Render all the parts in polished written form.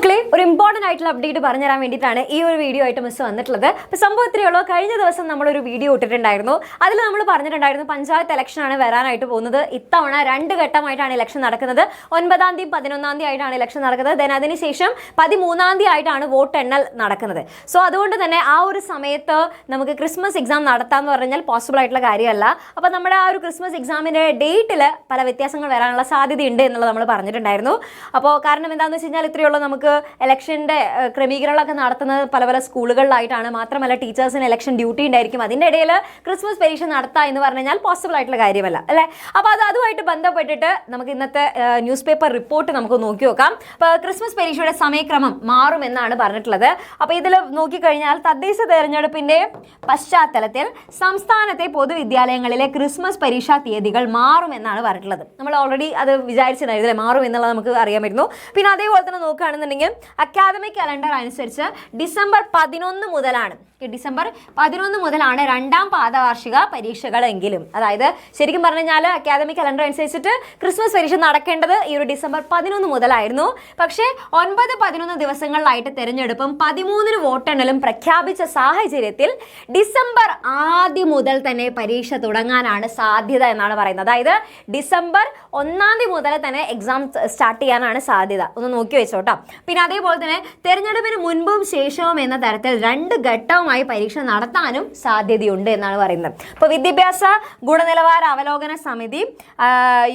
മക്കളെ ഒരു ഇമ്പോർട്ടൻ്റ് ആയിട്ടുള്ള അപ്ഡേറ്റ് പറഞ്ഞു തരാൻ വേണ്ടിയിട്ടാണ് ഈ ഒരു വീഡിയോ ആയിട്ട് മിസ് വന്നിട്ടുള്ളത്. അപ്പോൾ സംഭവം ഇത്രയുള്ളൂ. കഴിഞ്ഞ ദിവസം നമ്മളൊരു വീഡിയോ ഇട്ടിട്ടുണ്ടായിരുന്നു. അതിൽ നമ്മൾ പറഞ്ഞിട്ടുണ്ടായിരുന്നു പഞ്ചായത്ത് ഇലക്ഷനാണ് വരാനായിട്ട് പോകുന്നത്. ഇത്തവണ 2 ഘട്ടമായിട്ടാണ് ഇലക്ഷൻ നടക്കുന്നത്. 9-ാം തീയതി 11-ാം തീയതി ആയിട്ടാണ് ഇലക്ഷൻ നടക്കുന്നത്. ദെൻ അതിനുശേഷം 13-ാം തീയതി ആയിട്ടാണ് വോട്ട് എണ്ണൽ നടക്കുന്നത്. സോ അതുകൊണ്ട് തന്നെ ആ ഒരു സമയത്ത് നമുക്ക് ക്രിസ്മസ് എക്സാം നടത്താമെന്ന് പറഞ്ഞാൽ പോസിബിൾ ആയിട്ടുള്ള കാര്യമല്ല. അപ്പോൾ നമ്മുടെ ആ ഒരു ക്രിസ്മസ് എക്സാമിൻ്റെ ഡേറ്റിൽ പല വ്യത്യാസങ്ങൾ വരാനുള്ള സാധ്യതയുണ്ട് എന്നുള്ളത് നമ്മൾ പറഞ്ഞിട്ടുണ്ടായിരുന്നു. അപ്പോൾ കാരണം എന്താണെന്ന് വെച്ച് കഴിഞ്ഞാൽ ഇത്രയുള്ള നമുക്ക് ഇലക്ഷൻ്റെ ക്രമീകരണങ്ങളൊക്കെ നടത്തുന്നത് പല പല സ്കൂളുകളിലായിട്ടാണ്. മാത്രമല്ല ടീച്ചേഴ്സിന് ഇലക്ഷൻ ഡ്യൂട്ടി ഉണ്ടായിരിക്കും. അതിൻ്റെ ഇടയിൽ ക്രിസ്മസ് പരീക്ഷ നടത്തുക എന്ന് പറഞ്ഞു കഴിഞ്ഞാൽ പോസിബിൾ ആയിട്ടുള്ള കാര്യമല്ല അല്ലേ. അപ്പോൾ അതുമായിട്ട് ബന്ധപ്പെട്ടിട്ട് നമുക്ക് ഇന്നത്തെ ന്യൂസ് പേപ്പർ റിപ്പോർട്ട് നമുക്ക് നോക്കി നോക്കാം. അപ്പോൾ ക്രിസ്മസ് പരീക്ഷയുടെ സമയക്രമം മാറുമെന്നാണ് പറഞ്ഞിട്ടുള്ളത്. അപ്പോൾ ഇതിൽ നോക്കിക്കഴിഞ്ഞാൽ തദ്ദേശ തെരഞ്ഞെടുപ്പിൻ്റെ പശ്ചാത്തലത്തിൽ സംസ്ഥാനത്തെ പൊതുവിദ്യാലയങ്ങളിലെ ക്രിസ്മസ് പരീക്ഷാ തീയതികൾ മാറുമെന്നാണ് പറഞ്ഞിട്ടുള്ളത്. നമ്മൾ ഓൾറെഡി അത് വിചാരിച്ചിട്ടുണ്ടായിരുന്നില്ലേ മാറും എന്നുള്ളത് നമുക്ക് അറിയാമായിരുന്നു. പിന്നെ അതേപോലെ തന്നെ നോക്കുകയാണെന്നുണ്ടെങ്കിൽ അക്കാദമിക് കലണ്ടർ അനുസരിച്ച് ഡിസംബർ 11 മുതലാണ് 2ാം പാദവാർഷിക പരീക്ഷകളെങ്കിലും, അതായത് ശരിക്കും പറഞ്ഞു കഴിഞ്ഞാൽ അക്കാദമിക് കലണ്ടർ അനുസരിച്ചിട്ട് ക്രിസ്മസ് പരീക്ഷ നടക്കേണ്ടത് ഈ ഒരു ഡിസംബർ 11 മുതലായിരുന്നു. പക്ഷേ 9-11 ദിവസങ്ങളിലായിട്ട് തെരഞ്ഞെടുപ്പും 13-ന് വോട്ടെണ്ണലും പ്രഖ്യാപിച്ച സാഹചര്യത്തിൽ ഡിസംബർ ആദ്യം മുതൽ തന്നെ പരീക്ഷ തുടങ്ങാനാണ് സാധ്യത എന്നാണ് പറയുന്നത്. അതായത് ഡിസംബർ 1-ാം തീയതി മുതൽ തന്നെ എക്സാം സ്റ്റാർട്ട് ചെയ്യാനാണ് സാധ്യത. ഒന്ന് നോക്കി വെച്ചോട്ടോ. പിന്നെ അതേപോലെ തന്നെ തെരഞ്ഞെടുപ്പിന് മുൻപും ശേഷവും എന്ന തരത്തിൽ 2 ഘട്ടവുമായി പരീക്ഷ നടത്താനും സാധ്യതയുണ്ട് എന്നാണ് പറയുന്നത്. ഇപ്പോൾ വിദ്യാഭ്യാസ ഗുണനിലവാര അവലോകന സമിതി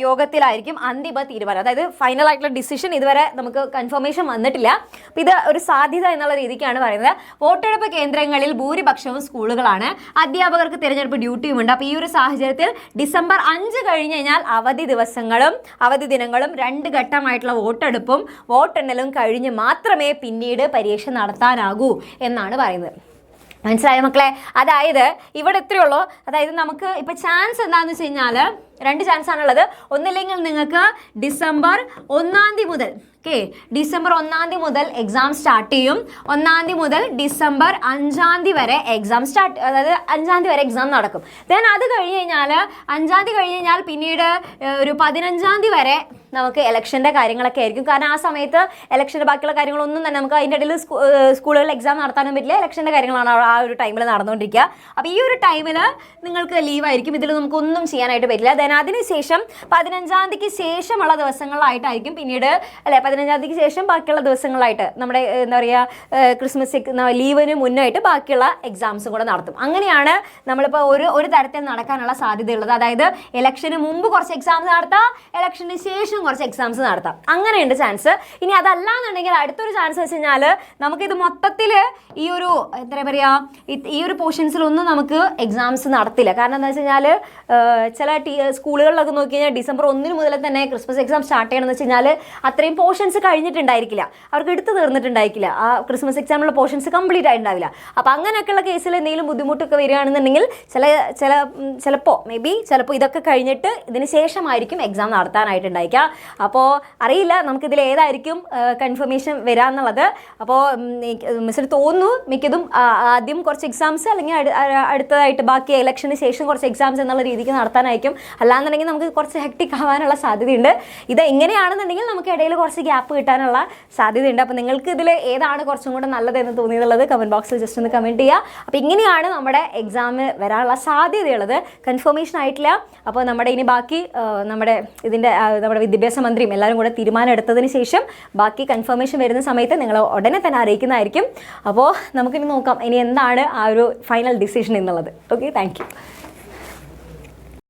യോഗത്തിലായിരിക്കും അന്തിമ തീരുമാനം. അതായത് ഫൈനൽ ആയിട്ടുള്ള ഡിസിഷൻ ഇതുവരെ നമുക്ക് കൺഫർമേഷൻ വന്നിട്ടില്ല. അപ്പോൾ ഇത് ഒരു സാധ്യത എന്നുള്ള രീതിക്കാണ് പറയുന്നത്. വോട്ടെടുപ്പ് കേന്ദ്രങ്ങളിൽ ഭൂരിപക്ഷവും സ്കൂളുകളാണ്. അധ്യാപകർക്ക് തിരഞ്ഞെടുപ്പ് ഡ്യൂട്ടിയുമുണ്ട്. അപ്പോൾ ഈ ഒരു സാഹചര്യത്തിൽ ഡിസംബർ 5 കഴിഞ്ഞ് കഴിഞ്ഞാൽ അവധി ദിനങ്ങളും 2 ഘട്ടമായിട്ടുള്ള വോട്ടെടുപ്പും വോട്ടെണ്ണലും കഴിഞ്ഞ് മാത്രമേ പിന്നീട് പരീക്ഷ നടത്താനാകൂ എന്നാണ് പറയുന്നത്. മനസ്സിലായ മക്കളെ? അതായത് ഇവിടെ എത്രയുള്ളൂ, അതായത് നമുക്ക് ഇപ്പം ചാൻസ് എന്താണെന്ന് വെച്ച് കഴിഞ്ഞാൽ 2 ചാൻസ് ആണുള്ളത്. ഒന്നില്ലെങ്കിൽ നിങ്ങൾക്ക് ഡിസംബർ 1-ാം തീയതി മുതൽ ഡിസംബർ 1-ാം തീയതി മുതൽ എക്സാം സ്റ്റാർട്ട് ചെയ്യും. 1-ാം തീയതി മുതൽ ഡിസംബർ 5-ാം തീയതി വരെ എക്സാം അതായത് 5-ാം തീയതി വരെ എക്സാം നടക്കും. ദെൻ അത് കഴിഞ്ഞ് കഴിഞ്ഞാൽ 5-ാം തീയതി കഴിഞ്ഞ് കഴിഞ്ഞാൽ പിന്നീട് ഒരു 15-ാം തീയതി വരെ നമുക്ക് ഇലക്ഷൻ്റെ കാര്യങ്ങളൊക്കെ ആയിരിക്കും. കാരണം ആ സമയത്ത് ഇലക്ഷൻ്റെ ബാക്കിയുള്ള കാര്യങ്ങളൊന്നും തന്നെ നമുക്ക് അതിൻ്റെ ഇടയിൽ സ്കൂളുകളിൽ എക്സാം നടത്താനും പറ്റില്ല. ഇലക്ഷൻ്റെ കാര്യങ്ങളാണ് ആ ഒരു ടൈമിൽ നടന്നുകൊണ്ടിരിക്കുക. അപ്പോൾ ഈ ഒരു ടൈമിൽ നിങ്ങൾക്ക് ലീവായിരിക്കും. ഇതിൽ നമുക്കൊന്നും ചെയ്യാനായിട്ട് പറ്റില്ല. ദെൻ അതിനുശേഷം 15-ാം തീയതിക്ക് ശേഷമുള്ള ദിവസങ്ങളിലായിട്ടായിരിക്കും പിന്നീട് 15-ാം തീയതിക്ക് ശേഷം ബാക്കിയുള്ള ദിവസങ്ങളായിട്ട് നമ്മുടെ എന്താ പറയുക ക്രിസ്മസ് ലീവിന് മുന്നായിട്ട് ബാക്കിയുള്ള എക്സാംസും കൂടെ നടത്തും. അങ്ങനെയാണ് നമ്മളിപ്പോൾ ഒരു തരത്തിൽ നടക്കാനുള്ള സാധ്യതയുള്ളത്. അതായത് ഇലക്ഷന് മുമ്പ് കുറച്ച് എക്സാംസ് നടത്താം, ഇലക്ഷന് ശേഷം കുറച്ച് എക്സാംസ് നടത്താം. അങ്ങനെയുണ്ട് ചാൻസ്. ഇനി അതല്ലാന്നുണ്ടെങ്കിൽ അടുത്തൊരു ചാൻസ് വെച്ച് കഴിഞ്ഞാൽ നമുക്കിത് മൊത്തത്തിൽ ഈ ഒരു എന്താ പറയുക ഈ ഒരു പോർഷൻസിലൊന്നും നമുക്ക് എക്സാംസ് നടത്തില്ല. കാരണം എന്താ വെച്ച് കഴിഞ്ഞാൽ ചില സ്കൂളുകളിലൊക്കെ നോക്കി കഴിഞ്ഞാൽ ഡിസംബർ 1 മുതൽ തന്നെ ക്രിസ്മസ് എക്സാം സ്റ്റാർട്ട് ചെയ്യണമെന്ന് വെച്ച് കഴിഞ്ഞാൽ അത്രയും പോർഷൻസ് കഴിഞ്ഞിട്ടുണ്ടായിരിക്കില്ല, അവർക്ക് എടുത്തു തീർന്നിട്ടുണ്ടായിരിക്കില്ല. ആ ക്രിസ്മസ് എക്സാമിലുള്ള പോർഷൻസ് കംപ്ലീറ്റ് ആയിട്ടുണ്ടാവില്ല. അപ്പോൾ അങ്ങനെയൊക്കെയുള്ള കേസിൽ എന്തെങ്കിലും ബുദ്ധിമുട്ടൊക്കെ വരികയാണെന്നുണ്ടെങ്കിൽ ചിലപ്പോൾ ഇതൊക്കെ കഴിഞ്ഞിട്ട് ഇതിന് ശേഷമായിരിക്കും എക്സാം നടത്താനായിട്ടുണ്ടായിരിക്കുക. അപ്പോൾ അറിയില്ല നമുക്കിതിൽ ഏതായിരിക്കും കൺഫർമേഷൻ വരാമെന്നുള്ളത്. അപ്പോൾ മിസ്സിന് തോന്നുന്നു മിക്കതും ആദ്യം കുറച്ച് എക്സാംസ് അല്ലെങ്കിൽ അടുത്തതായിട്ട് ബാക്കി ഇലക്ഷന് ശേഷം കുറച്ച് എക്സാംസ് എന്നുള്ള രീതിക്ക് നടത്താനായിരിക്കും. അല്ലാന്നുണ്ടെങ്കിൽ നമുക്ക് കുറച്ച് ഹെക്ടിക് ആവാനുള്ള സാധ്യതയുണ്ട്. ഇത് എങ്ങനെയാണെന്നുണ്ടെങ്കിൽ നമുക്ക് ഇടയിൽ കുറച്ച് ഗ്യാപ്പ് കിട്ടാനുള്ള സാധ്യതയുണ്ട്. അപ്പോൾ നിങ്ങൾക്ക് ഇതിൽ ഏതാണ് കുറച്ചും കൂടെ നല്ലതെന്ന് തോന്നിയിട്ടുള്ളത് കമൻറ്റ് ബോക്സിൽ ജസ്റ്റ് ഒന്ന് കമൻറ്റ് ചെയ്യുക. അപ്പോൾ ഇങ്ങനെയാണ് നമ്മുടെ എക്സാം വരാനുള്ള സാധ്യതയുള്ളത്. കൺഫർമേഷൻ ആയിട്ടില്ല. അപ്പോൾ നമ്മുടെ ഇനി ബാക്കി നമ്മുടെ വിദ്യാഭ്യാസ മന്ത്രിയും എല്ലാവരും കൂടെ തീരുമാനം എടുത്തതിന് ശേഷം ബാക്കി കൺഫർമേഷൻ വരുന്ന സമയത്ത് നിങ്ങൾ ഉടനെ തന്നെ അറിയിക്കുന്നതായിരിക്കും. അപ്പോൾ നമുക്കിനി നോക്കാം ഇനി എന്താണ് ആ ഒരു ഫൈനൽ ഡിസിഷൻ എന്നുള്ളത്. Okay, thank you.